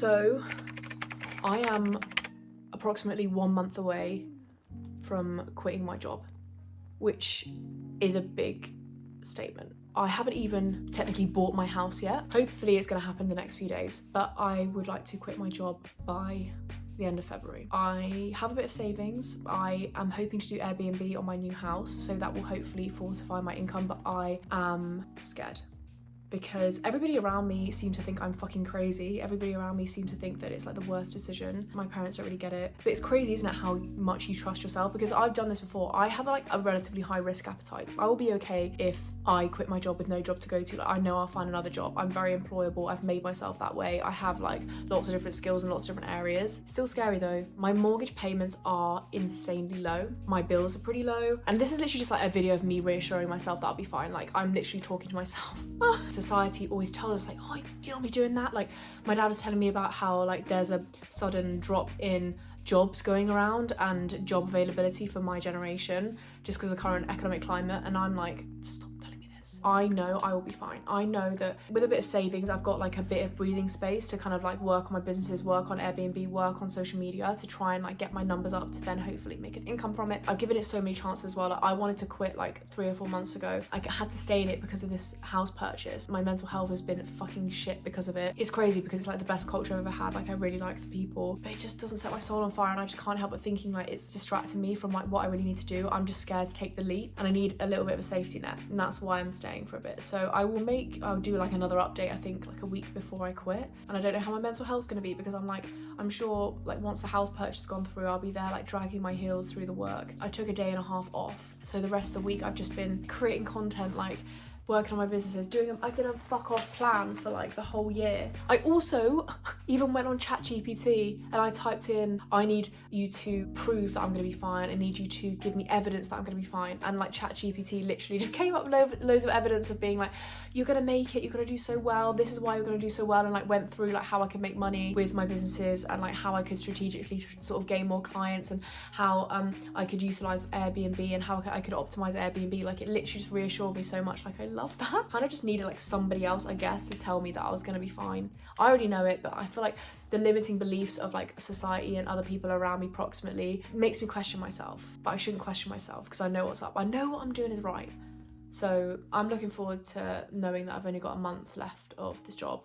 So I am approximately 1 month away from quitting my job, which is a big statement. I haven't even technically bought my house yet. Hopefully it's gonna happen in the next few days, but I would like to quit my job by the end of February. I have a bit of savings. I am hoping to do Airbnb on my new house, so that will hopefully fortify my income, but I am scared. Because everybody around me seems to think I'm fucking crazy. Everybody around me seems to think that it's like the worst decision. My parents don't really get it. But it's crazy, isn't it, how much you trust yourself? Because I've done this before. I have like a relatively high risk appetite. I will be okay if I quit my job with no job to go to. Like, I know I'll find another job. I'm very employable. I've made myself that way. I have like lots of different skills in lots of different areas. Still scary though. My mortgage payments are insanely low. My bills are pretty low. And this is literally just like a video of me reassuring myself that I'll be fine. Like, I'm literally talking to myself. Society always tells us like, oh, you don't be doing that. Like, my dad was telling me about how like there's a sudden drop in jobs going around and job availability for my generation just because of the current economic climate, and I'm like, stop telling me this. I know I will be fine. I know that with a bit of savings I've got like a bit of breathing space to kind of like work on my businesses, work on Airbnb, work on social media to try and like get my numbers up to then hopefully make an income from it. I've given it so many chances as well. Like, I wanted to quit like 3 or 4 months ago. I had to stay in it because of this house purchase. My mental health has been fucking shit because of it. It's crazy because it's like the best culture I've ever had. Like, I really like the people, but it just doesn't set my soul on fire, and I just can't help but thinking like it's distracting me from like what I really need to do. I'm just scared to take the leap, and I need a little bit of a safety net, and that's why I'm staying for a bit. So I'll do like another update, I think like a week before I quit, and I don't know how my mental health's gonna be because I'm sure like once the house purchase has gone through, I'll be there like dragging my heels through the work. I took a day and a half off, so the rest of the week I've just been creating content, like working on my businesses, I did a fuck off plan for like the whole year. I also even went on ChatGPT and I typed in, I need you to prove that I'm gonna be fine. I need you to give me evidence that I'm gonna be fine. And like ChatGPT literally just came up with loads of evidence of being like, you're gonna make it, you're gonna do so well, this is why you're gonna do so well, and like went through like how I could make money with my businesses and like how I could strategically sort of gain more clients and how I could utilize Airbnb and how I could optimize Airbnb. Like, it literally just reassured me so much. Like, I love that. Kind of just needed like somebody else, I guess, to tell me that I was gonna be fine. I already know it, but I feel like the limiting beliefs of like society and other people around me proximately makes me question myself. But I shouldn't question myself because I know what's up. I know what I'm doing is right. So I'm looking forward to knowing that I've only got a month left of this job.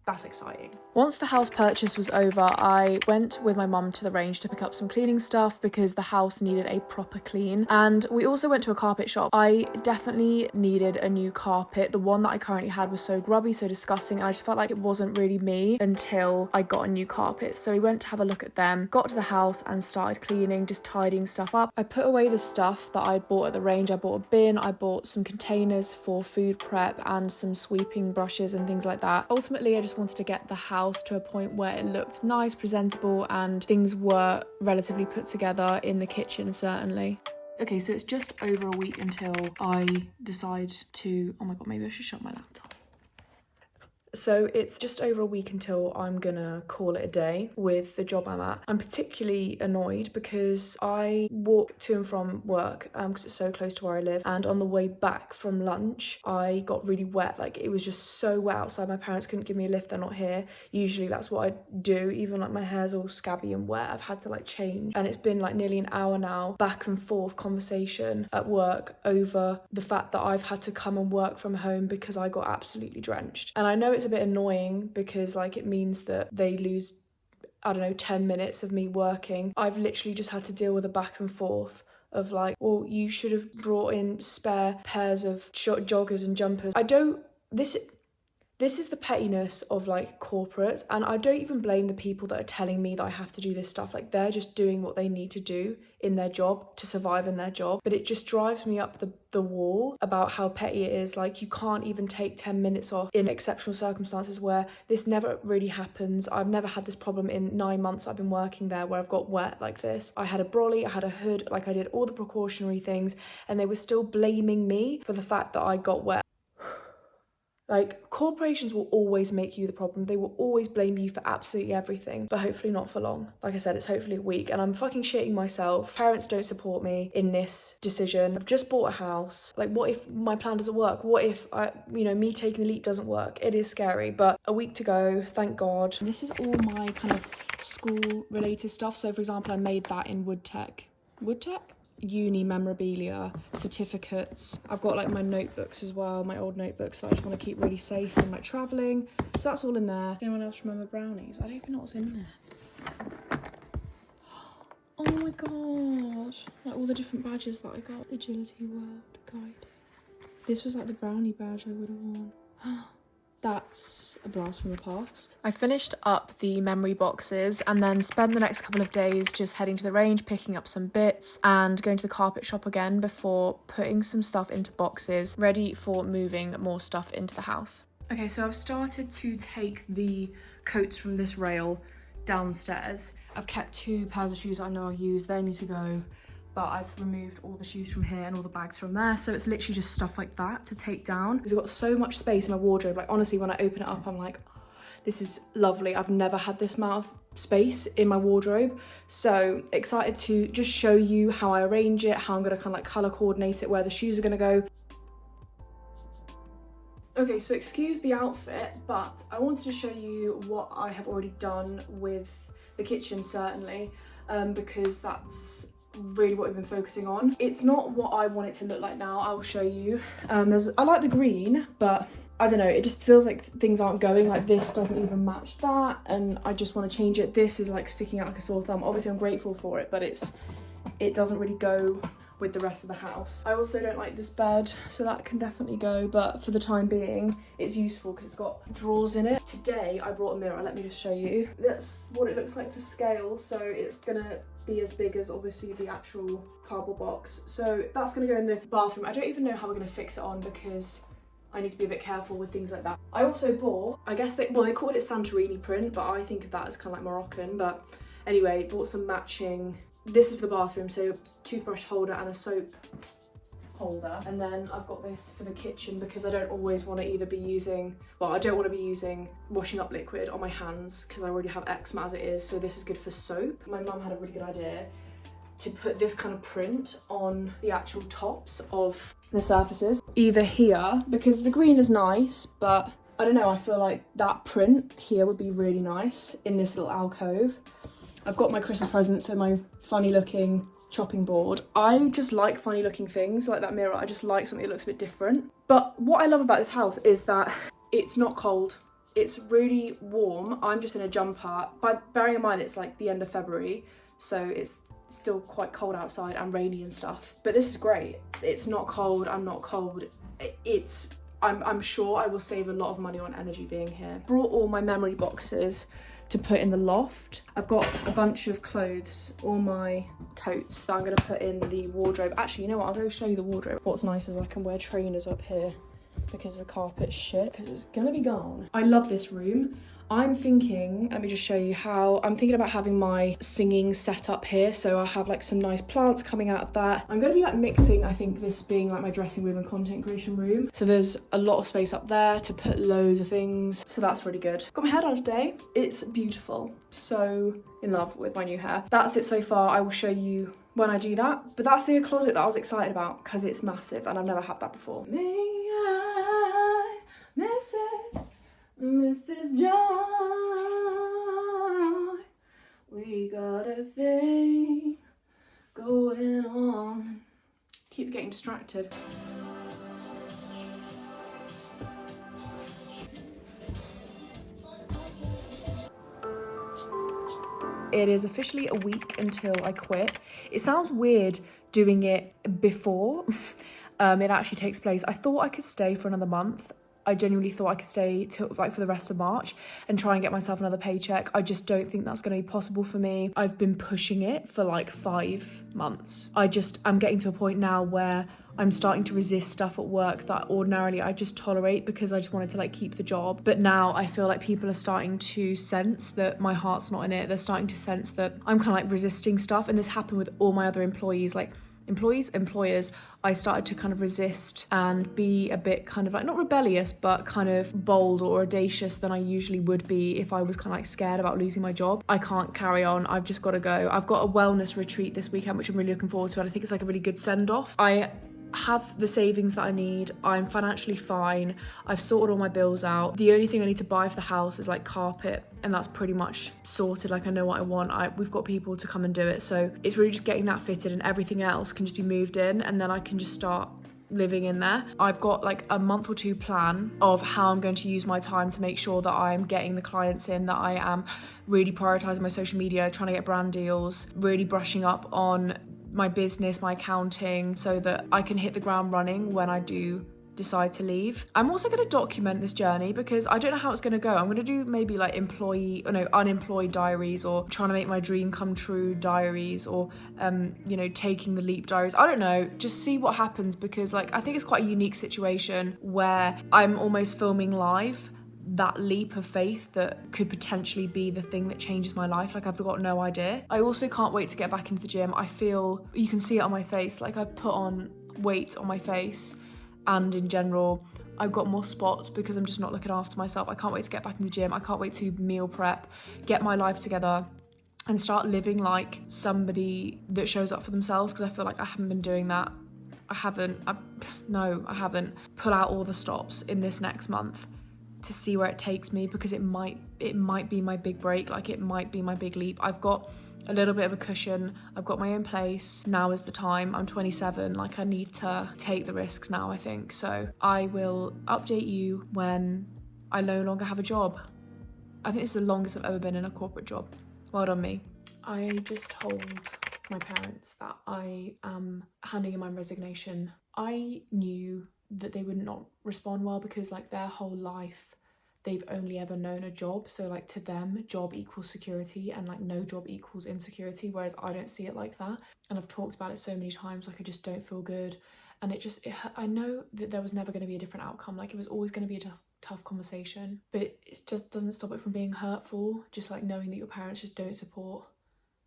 That's exciting. Once the house purchase was over, I went with my mum to the range to pick up some cleaning stuff because the house needed a proper clean. And we also went to a carpet shop. I definitely needed a new carpet. The one that I currently had was so grubby, so disgusting, and I just felt like it wasn't really me until I got a new carpet. So we went to have a look at them, got to the house and started cleaning, just tidying stuff up. I put away the stuff that I bought at the range. I bought a bin, I bought some containers for food prep and some sweeping brushes and things like that. Ultimately, I just wanted to get the house to a point where it looked nice, presentable, and things were relatively put together in the kitchen, certainly. Okay, so it's just over a week until I decide to, oh my god, maybe I should shut my laptop. So it's just over a week until I'm gonna call it a day with the job I'm at. I'm particularly annoyed because I walk to and from work because it's so close to where I live, and on the way back from lunch I got really wet. Like, it was just so wet outside. My parents couldn't give me a lift, they're not here. Usually that's what I do. Even like my hair's all scabby and wet, I've had to like change, and it's been like nearly an hour now back and forth conversation at work over the fact that I've had to come and work from home because I got absolutely drenched. And I know it's a bit annoying because like it means that they lose, I don't know, 10 minutes of me working. I've literally just had to deal with a back and forth of like, well, you should have brought in spare pairs of joggers and jumpers. This is the pettiness of like corporates, and I don't even blame the people that are telling me that I have to do this stuff. Like, they're just doing what they need to do in their job to survive in their job. But it just drives me up the wall about how petty it is. Like, you can't even take 10 minutes off in exceptional circumstances where this never really happens. I've never had this problem in 9 months I've been working there where I've got wet like this. I had a brolly, I had a hood, like I did all the precautionary things, and they were still blaming me for the fact that I got wet. Like, corporations will always make you the problem. They will always blame you for absolutely everything, but hopefully not for long. Like I said, it's hopefully a week, and I'm fucking shitting myself. Parents don't support me in this decision. I've just bought a house. Like, what if my plan doesn't work? What if, me taking the leap doesn't work? It is scary, but a week to go, thank God. This is all my kind of school-related stuff. So, for example, I made that in wood tech. Uni memorabilia, certificates. I've got like my notebooks as well, my old notebooks that I just want to keep really safe when like traveling. So that's all in there. Does anyone else remember brownies? I don't even know what's in there. Oh my god, like all the different badges that I got. Agility World Guide. This was like the brownie badge I would have worn. That's a blast from the past. I finished up the memory boxes and then spent the next couple of days just heading to the range, picking up some bits and going to the carpet shop again before putting some stuff into boxes, ready for moving more stuff into the house. Okay, so I've started to take the coats from this rail downstairs. I've kept 2 pairs of shoes I know I'll use, they need to go. But I've removed all the shoes from here and all the bags from there. So it's literally just stuff like that to take down. Because I've got so much space in my wardrobe. Like, honestly, when I open it up, I'm like, oh, this is lovely. I've never had this amount of space in my wardrobe. So excited to just show you how I arrange it, how I'm gonna kind of like color coordinate it, where the shoes are gonna go. Okay, so excuse the outfit, but I wanted to show you what I have already done with the kitchen, certainly, because that's really what we've been focusing on. It's not what I want it to look like now. I will show you. I like the green, but I don't know, it just feels like things aren't going. Like, this doesn't even match that, and I just want to change it. This is like sticking out like a sore thumb. Obviously I'm grateful for it, but it doesn't really go with the rest of the house. I also don't like this bed, so that can definitely go, but for the time being it's useful because it's got drawers in it. Today I brought a mirror, let me just show you. That's what it looks like for scale, so it's gonna be as big as obviously the actual cardboard box. So that's gonna go in the bathroom. I don't even know how we're gonna fix it on because I need to be a bit careful with things like that. I also bought, I guess they called it Santorini print, but I think of that as kind of like Moroccan. But anyway, bought some matching, this is for the bathroom, so toothbrush holder and a soap holder. And then I've got this for the kitchen because I don't always want to either be using, I don't want to be using washing up liquid on my hands because I already have eczema as it is, so this is good for soap. My mum had a really good idea to put this kind of print on the actual tops of the surfaces. Either here, because the green is nice, but I don't know, I feel like that print here would be really nice in this little alcove. I've got my Christmas presents, so my funny looking chopping board. I just like funny looking things, like that mirror. I just like something that looks a bit different. But what I love about this house is that it's not cold. It's really warm. I'm just in a jumper, but bearing in mind it's like the end of February, so it's still quite cold outside and rainy and stuff. But this is great. It's not cold, I'm not cold. I'm sure I will save a lot of money on energy being here. Brought all my memory boxes to put in the loft. I've got a bunch of clothes, all my coats that I'm gonna put in the wardrobe. Actually, you know what, I'll go show you the wardrobe. What's nice is I can wear trainers up here because the carpet's shit, because it's gonna be gone. I love this room. I'm thinking, let me just show you how, I'm thinking about having my singing set up here, so I have like some nice plants coming out of that. I'm gonna be like mixing, I think, this being like my dressing room and content creation room. So there's a lot of space up there to put loads of things, so that's really good. Got my hair done today. It's beautiful. So in love with my new hair. That's it so far. I will show you when I do that, but that's the closet that I was excited about because it's massive and I've never had that before. May I miss it? Mrs. Joy, we got a thing going on. Keep getting distracted. It is officially a week until I quit. It sounds weird doing it before it actually takes place. I thought I could stay for another month. I genuinely thought I could stay till like for the rest of March and try and get myself another paycheck. I just don't think that's going to be possible for me. I've been pushing it for like 5 months. I'm getting to a point now where I'm starting to resist stuff at work that ordinarily I just tolerate because I just wanted to like keep the job. But now I feel like people are starting to sense that my heart's not in it. They're starting to sense that I'm kind of like resisting stuff. And this happened with all my other employees. Like employers, I started to kind of resist and be a bit kind of like, not rebellious, but kind of bold or audacious than I usually would be if I was kind of like scared about losing my job. I can't carry on. I've just got to go. I've got a wellness retreat this weekend, which I'm really looking forward to. And I think it's like a really good send off. I have the savings that I need. I'm financially fine. I've sorted all my bills out. The only thing I need to buy for the house is like carpet, and that's pretty much sorted. Like I know what I want. We've got people to come and do it. So it's really just getting that fitted, and everything else can just be moved in, and then I can just start living in there. I've got like a month or two plan of how I'm going to use my time to make sure that I'm getting the clients in, that I am really prioritizing my social media, trying to get brand deals, really brushing up on my business, my accounting, so that I can hit the ground running when I do decide to leave. I'm also going to document this journey because I don't know how it's going to go. I'm going to do maybe like unemployed diaries, or trying to make my dream come true diaries, or taking the leap diaries. I don't know, just see what happens, because like I think it's quite a unique situation where I'm almost filming live that leap of faith that could potentially be the thing that changes my life. Like I've got no idea. I also can't wait to get back into the gym. I feel, you can see it on my face, like I've put on weight on my face, and in general I've got more spots because I'm just not looking after myself. I can't wait to get back in the gym. I can't wait to meal prep, get my life together, and start living like somebody that shows up for themselves, because I feel like I haven't been doing that. I haven't. Pull out all the stops in this next month to see where it takes me, because it might be my big break. Like it might be my big leap. I've got a little bit of a cushion. I've got my own place. Now is the time. I'm 27. Like I need to take the risks now, I think. So I will update you when I no longer have a job. I think it's the longest I've ever been in a corporate job. Well done me. I just told my parents that I am handing in my resignation. I knew that they would not respond well, because like their whole life they've only ever known a job. So like to them, job equals security, and like no job equals insecurity, whereas I don't see it like that. And I've talked about it so many times, like I just don't feel good. And I know that there was never going to be a different outcome. Like it was always going to be a tough conversation, but it just doesn't stop it from being hurtful. Just like knowing that your parents just don't support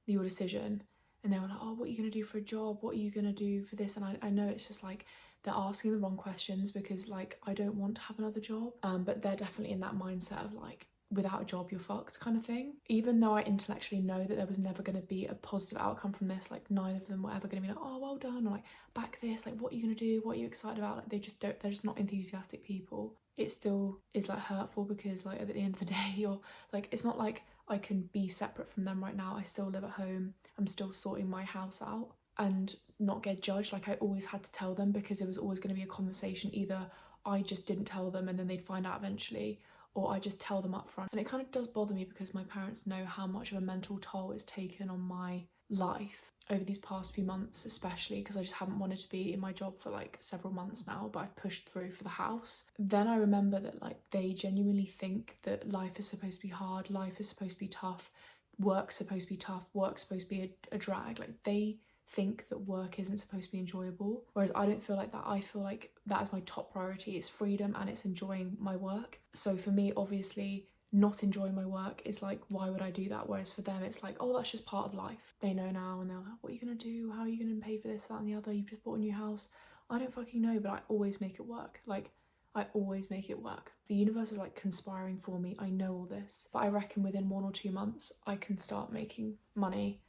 your decision, and they were like, oh, what are you going to do for a job? What are you going to do for this? And I know it's just like, they're asking the wrong questions, because like I don't want to have another job, but they're definitely in that mindset of like, without a job you're fucked kind of thing. Even though I intellectually know that there was never going to be a positive outcome from this, like neither of them were ever going to be like, oh well done, or like back this, like what are you going to do, what are you excited about? Like they're just not enthusiastic people. It still is like hurtful, because like at the end of the day, or like it's not like I can be separate from them right now. I still live at home. I'm still sorting my house out, and not get judged. Like I always had to tell them, because it was always going to be a conversation. Either I just didn't tell them and then they'd find out eventually, or I just tell them up front. And it kind of does bother me, because my parents know how much of a mental toll it's taken on my life over these past few months, especially because I just haven't wanted to be in my job for like several months now, but I've pushed through for the house. Then I remember that like they genuinely think that life is supposed to be hard, life is supposed to be tough, work's supposed to be tough, work's supposed to be a drag. Like they think that work isn't supposed to be enjoyable, whereas I don't feel like that. I feel like that is my top priority. It's freedom and it's enjoying my work. So for me, obviously, not enjoying my work is like, why would I do that? Whereas for them it's like, oh, that's just part of life. They know now, and they're like, what are you gonna do? How are you gonna pay for this, that and the other? You've just bought a new house. I don't fucking know, but I always make it work. Like I always make it work. The universe is like conspiring for me. I know all this, but I reckon within 1 or 2 months I can start making money,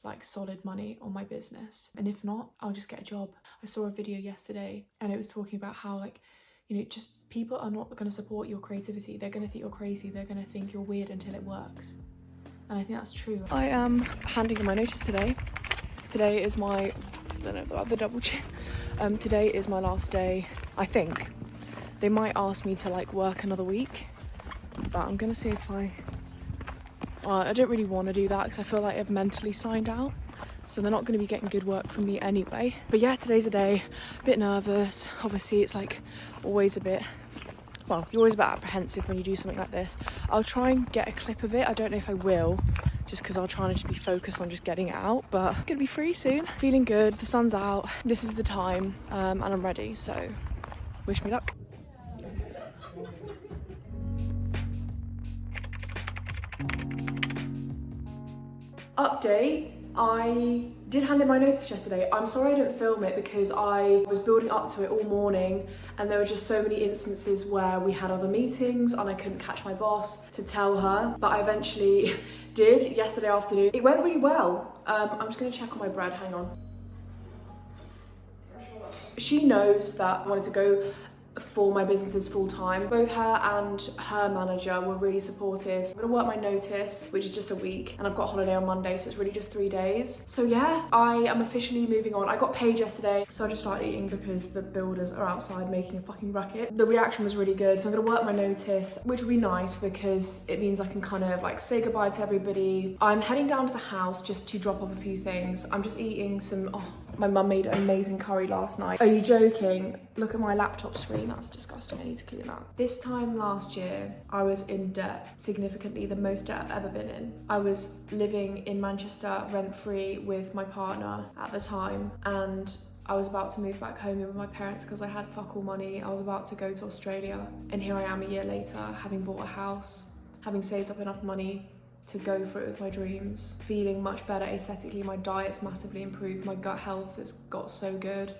like solid money on my business. And if not, I'll just get a job. I saw a video yesterday and it was talking about how like, you know, just people are not going to support your creativity. They're going to think you're crazy. They're going to think you're weird until it works. And I think that's true. I am handing in my notice today. Today is my, I don't know about the double chin. Today is my last day, I think. They might ask me to like work another week, but I'm going to see if I don't really want to do that, because I feel like I've mentally signed out. So they're not going to be getting good work from me anyway. But yeah, today's a day, a bit nervous. Obviously it's like always a bit, well, you're always a bit apprehensive when you do something like this. I'll try and get a clip of it. I don't know if I will, just because I'll try and just be focused on just getting it out. But I'm gonna be free soon. Feeling good, the sun's out, this is the time, and I'm ready, so wish me luck. Update. I did hand in my notice yesterday. I'm sorry I didn't film it because I was building up to it all morning and there were just so many instances where we had other meetings and I couldn't catch my boss to tell her, but I eventually did yesterday afternoon. It went really well. I'm just gonna check on my bread, hang on. She knows that I wanted to go for my businesses full time. Both her and her manager were really supportive. I'm gonna work my notice, which is just a week, and I've got holiday on Monday, so it's really just 3 days. So yeah, I am officially moving on. I got paid yesterday, so I just started eating because the builders are outside making a fucking racket. The reaction was really good, so I'm gonna work my notice, which will be nice because it means I can kind of like say goodbye to everybody. I'm heading down to the house just to drop off a few things. I'm just eating some, my mum made an amazing curry last night. Are you joking? Look at my laptop screen, that's disgusting, I need to clean that. This time last year, I was in debt, significantly the most debt I've ever been in. I was living in Manchester rent-free with my partner at the time, and I was about to move back home in with my parents because I had fuck all money. I was about to go to Australia, and here I am a year later, having bought a house, having saved up enough money to go for it with my dreams, feeling much better aesthetically. My diet's massively improved, my gut health has got so good,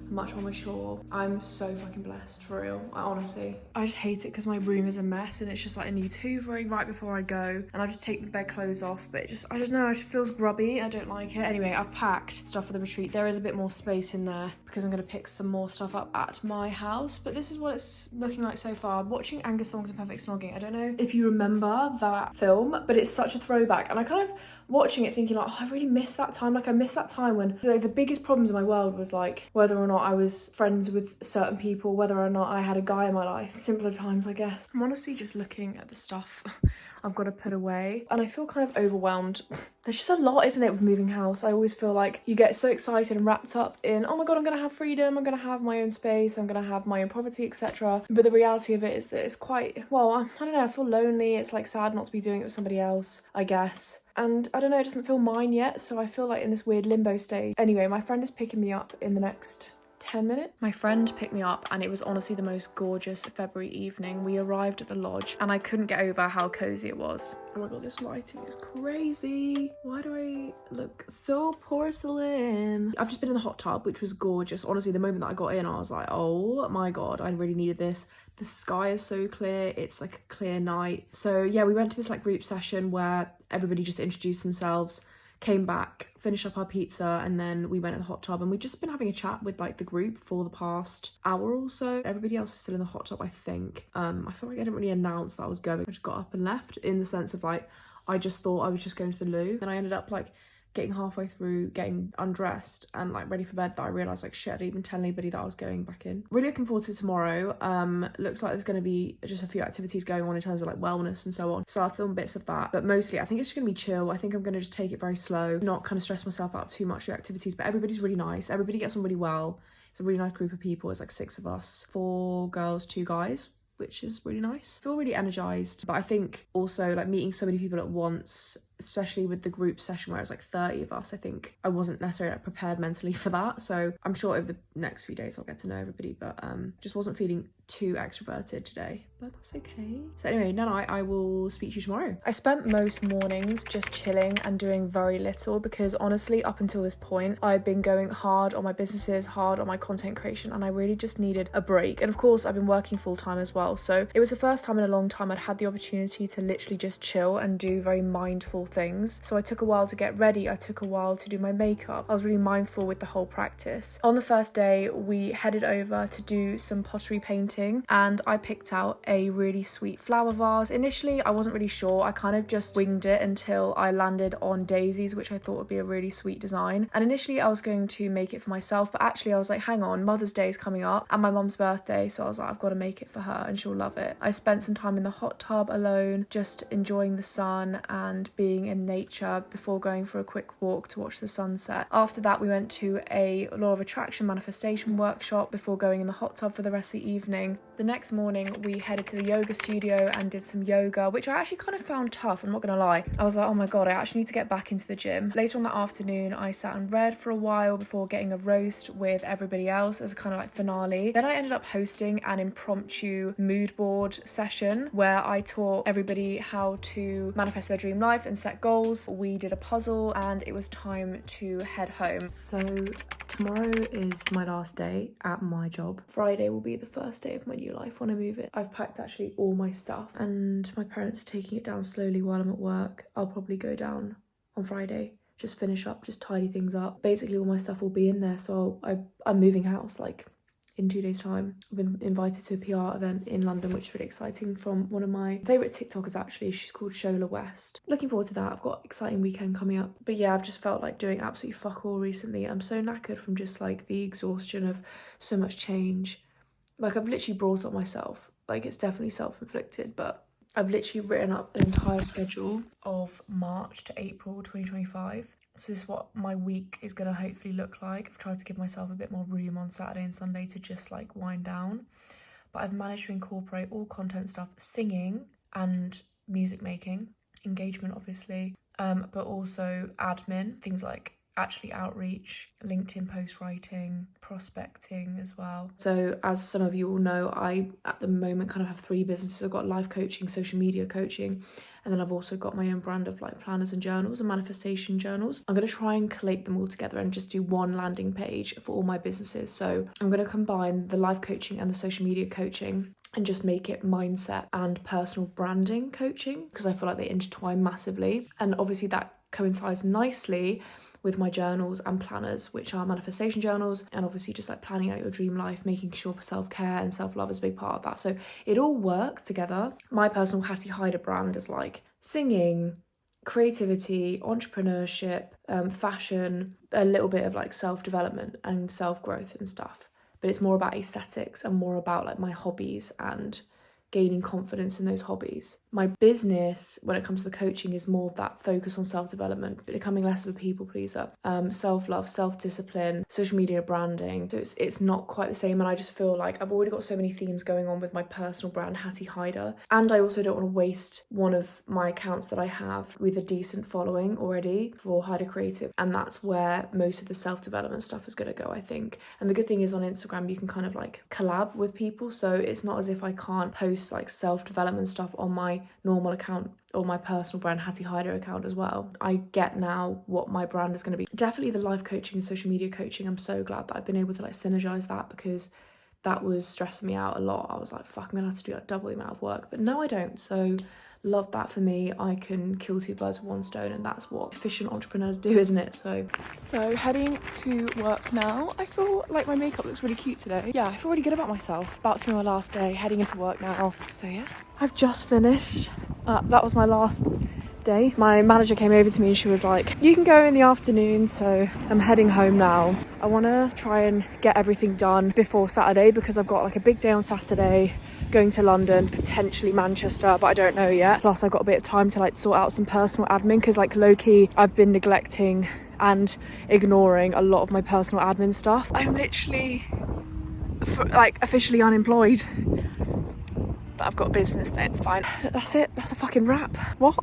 much more mature. I'm so fucking blessed, for real. I just hate it because my room is a mess and it's just like it needs hoovering right before I go, and I just take the bed clothes off, but I don't know, it just feels grubby. I don't like it. Anyway, I've packed stuff for the retreat. There is a bit more space in there because I'm gonna pick some more stuff up at my house, but this is what it's looking like so far. I'm watching Angus Thongs and Perfect Snogging. I don't know if you remember that film, but it's such a throwback, and I kind of watching it thinking like, oh, I really miss that time. Like I miss that time when like the biggest problems in my world was like whether or not I was friends with certain people, whether or not I had a guy in my life. Simpler times, I guess. I'm honestly just looking at the stuff I've got to put away, and I feel kind of overwhelmed. There's just a lot, isn't it, with moving house? I always feel like you get so excited and wrapped up in, oh my god, I'm gonna have freedom, I'm gonna have my own space, I'm gonna have my own property, etc. But the reality of it is that it's quite, well, I don't know, I feel lonely. It's like sad not to be doing it with somebody else, I guess. And I don't know, it doesn't feel mine yet, so I feel like in this weird limbo stage. Anyway, my friend is picking me up in the next 10 minutes. My friend picked me up and it was honestly the most gorgeous February evening. We arrived at the lodge and I couldn't get over how cozy it was. Oh my god, this lighting is crazy. Why do I look so porcelain? I've just been in the hot tub, which was gorgeous. Honestly, the moment that I got in, I was like, oh my god, I really needed this. The sky is so clear, it's like a clear night. So yeah, we went to this like group session where everybody just introduced themselves, came back, finished up our pizza, and then we went in the hot tub, and we've just been having a chat with like the group for the past hour or so. Everybody else is still in the hot tub, I think. I feel like I didn't really announce that I was going. I just got up and left, in the sense of like, I just thought I was just going to the loo. Then I ended up like getting halfway through getting undressed and like ready for bed that I realised like shit, I didn't even tell anybody that I was going back in. Really looking forward to tomorrow. Looks like there's going to be just a few activities going on in terms of like wellness and so on, so I'll film bits of that, but mostly I think it's just going to be chill. I think I'm going to just take it very slow, not kind of stress myself out too much with activities, but everybody's really nice, everybody gets on really well. It's a really nice group of people. It's like 6 of us, 4 girls, 2 guys, which is really nice. I feel really energized, but I think also like meeting so many people at once, especially with the group session where it was like 30 of us, I think I wasn't necessarily like prepared mentally for that. So I'm sure over the next few days I'll get to know everybody, but just wasn't feeling too extroverted today, but that's okay. So anyway, Nana, I will speak to you tomorrow. I spent most mornings just chilling and doing very little because honestly, up until this point, I've been going hard on my businesses, hard on my content creation, and I really just needed a break. And of course, I've been working full time as well. So it was the first time in a long time I'd had the opportunity to literally just chill and do very mindful things. So I took a while to get ready. I took a while to do my makeup. I was really mindful with the whole practice. On the first day, we headed over to do some pottery painting, and I picked out a really sweet flower vase. Initially, I wasn't really sure. I kind of just winged it until I landed on daisies, which I thought would be a really sweet design. And initially I was going to make it for myself, but actually I was like, hang on, Mother's Day is coming up and my mum's birthday, so I was like, I've got to make it for her and she'll love it. I spent some time in the hot tub alone, just enjoying the sun and being in nature before going for a quick walk to watch the sunset. After that, we went to a law of attraction manifestation workshop before going in the hot tub for the rest of the evening. The next morning we headed to the yoga studio and did some yoga, which I actually kind of found tough, I'm not gonna lie. I was like, oh my god, I actually need to get back into the gym. Later on that afternoon, I sat and read for a while before getting a roast with everybody else as a kind of like finale. Then I ended up hosting an impromptu mood board session where I taught everybody how to manifest their dream life and set goals, we did a puzzle, and it was time to head home. So tomorrow is my last day at my job. Friday will be the first day of my new life when I move it. I've packed actually all my stuff and my parents are taking it down slowly while I'm at work. I'll probably go down on Friday, just finish up, just tidy things up. Basically all my stuff will be in there, so I'm moving house like in 2 days time. I've been invited to a PR event in London, which is really exciting, from one of my favourite TikTokers actually. She's called Shola West. Looking forward to that. I've got an exciting weekend coming up. But yeah, I've just felt like doing absolutely fuck all recently. I'm so knackered from just like the exhaustion of so much change. Like I've literally brought up myself. Like it's definitely self-inflicted, but I've literally written up an entire schedule of March to April 2025. So this is what my week is going to hopefully look like. I've tried to give myself a bit more room on Saturday and Sunday to just like wind down. But I've managed to incorporate all content stuff, singing and music making, engagement obviously, but also admin, things like actually outreach, LinkedIn post writing, prospecting as well. So as some of you all know, I at the moment kind of have 3 businesses. I've got life coaching, social media coaching, and then I've also got my own brand of like planners and journals and manifestation journals. I'm going to try and collate them all together and just do one landing page for all my businesses. So I'm going to combine the life coaching and the social media coaching and just make it mindset and personal branding coaching, because I feel like they intertwine massively. And obviously that coincides nicely with my journals and planners, which are manifestation journals, and obviously just like planning out your dream life, making sure self-care and self-love is a big part of that. So it all works together. My personal Hattie Hyder brand is like singing, creativity, entrepreneurship, fashion, a little bit of like self-development and self-growth and stuff. But it's more about aesthetics and more about like my hobbies and gaining confidence in those hobbies. My business, when it comes to the coaching, is more of that focus on self-development, becoming less of a people pleaser, self-love, self-discipline, social media branding. So it's not quite the same, and I just feel like I've already got so many themes going on with my personal brand, Hattie Hyder, and I also don't want to waste one of my accounts that I have with a decent following already for Hyder Creative, and that's where most of the self-development stuff is going to go, I think. And the good thing is on Instagram you can kind of like collab with people, so it's not as if I can't post like self-development stuff on my normal account or my personal brand Hattie Hyder account as well. I get now what my brand is going to be. Definitely the life coaching and social media coaching, I'm so glad that I've been able to like synergize that, because that was stressing me out a lot. I was like, fuck, I'm gonna have to do like double the amount of work, but no I don't. So love that for me. I can kill 2 birds with 1 stone, and that's what efficient entrepreneurs do, isn't it? So heading to work now. I feel like my makeup looks really cute today. Yeah, I feel really good about myself. About to be my last day, heading into work now. So yeah, I've just finished. That was my last day. My manager came over to me and she was like, you can go in the afternoon. So I'm heading home now. I want to try and get everything done before Saturday, because I've got like a big day on Saturday, going to London, potentially Manchester, but I don't know yet. Plus I've got a bit of time to like sort out some personal admin, because like low-key I've been neglecting and ignoring a lot of my personal admin stuff. I'm literally like officially unemployed, but I've got a business there, it's fine. That's it, that's a fucking wrap. What?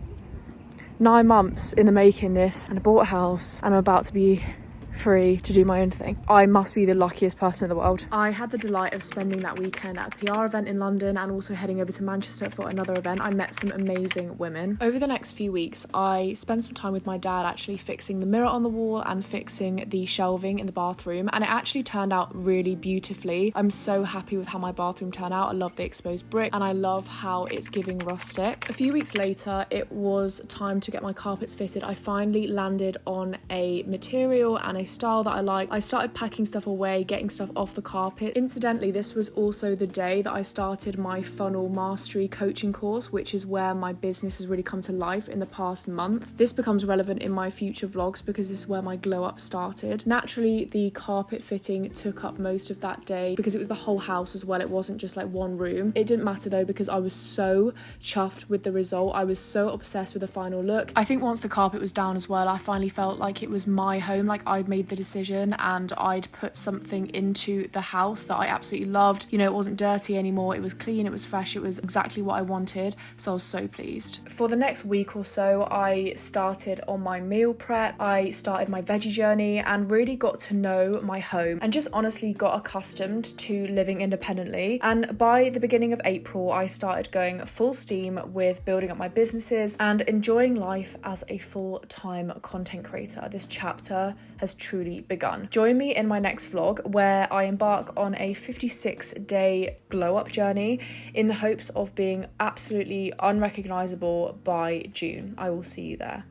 9 months in the making this, and I bought a house, and I'm about to be free to do my own thing. I must be the luckiest person in the world. I had the delight of spending that weekend at a PR event in London and also heading over to Manchester for another event. I met some amazing women. Over the next few weeks, I spent some time with my dad actually fixing the mirror on the wall and fixing the shelving in the bathroom, and it actually turned out really beautifully. I'm so happy with how my bathroom turned out. I love the exposed brick and I love how it's giving rustic. A few weeks later, it was time to get my carpets fitted. I finally landed on a material and a style that I like. I started packing stuff away, getting stuff off the carpet. Incidentally, this was also the day that I started my funnel mastery coaching course, which is where my business has really come to life in the past month. This becomes relevant in my future vlogs because this is where my glow up started. Naturally, the carpet fitting took up most of that day because it was the whole house as well. It wasn't just like one room. It didn't matter though, because I was so chuffed with the result. I was so obsessed with the final look. I think once the carpet was down as well, I finally felt like it was my home. Like I I'd made the decision and I'd put something into the house that I absolutely loved. You know, it wasn't dirty anymore, it was clean, it was fresh, it was exactly what I wanted, so I was so pleased. For the next week or so, I started on my meal prep, I started my veggie journey and really got to know my home and just honestly got accustomed to living independently. And by the beginning of April, I started going full steam with building up my businesses and enjoying life as a full-time content creator. This chapter has truly begun. Join me in my next vlog where I embark on a 56-day glow-up journey in the hopes of being absolutely unrecognizable by June. I will see you there.